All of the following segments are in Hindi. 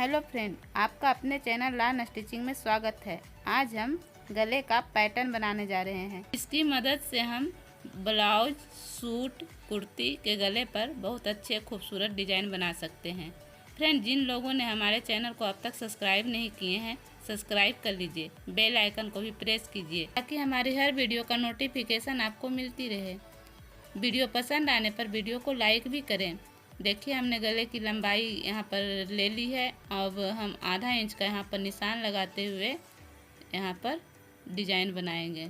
हेलो फ्रेंड, आपका अपने चैनल लान स्टिचिंग में स्वागत है। आज हम गले का पैटर्न बनाने जा रहे हैं। इसकी मदद से हम ब्लाउज, सूट, कुर्ती के गले पर बहुत अच्छे खूबसूरत डिजाइन बना सकते हैं। फ्रेंड, जिन लोगों ने हमारे चैनल को अब तक सब्सक्राइब नहीं किए हैं, सब्सक्राइब कर लीजिए, बेल आइकन को भी प्रेस कीजिए ताकि हमारी हर वीडियो का नोटिफिकेशन आपको मिलती रहे। वीडियो पसंद आने पर वीडियो को लाइक भी करें। देखिए, हमने गले की लंबाई यहाँ पर ले ली है। अब हम आधा इंच का यहाँ पर निशान लगाते हुए यहाँ पर डिजाइन बनाएंगे।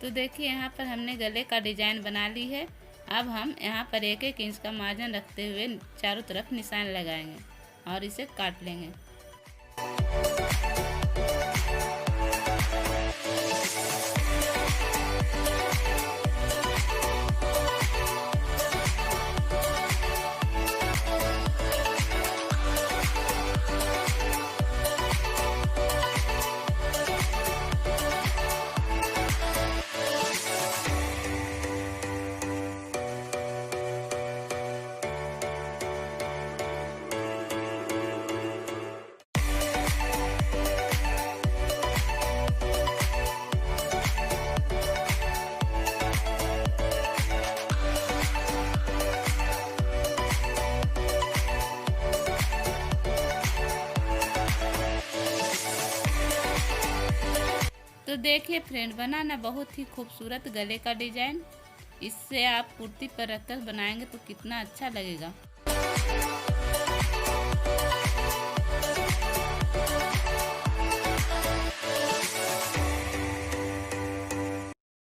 तो देखिए, यहाँ पर हमने गले का डिजाइन बना ली है। अब हम यहाँ पर 1-1 इंच का मार्जिन रखते हुए चारों तरफ निशान लगाएंगे और इसे काट लेंगे। तो देखिए फ्रेंड, बना ना बहुत ही खूबसूरत गले का डिजाइन। इससे आप कुर्ती पर रखकर बनाएंगे तो कितना अच्छा लगेगा।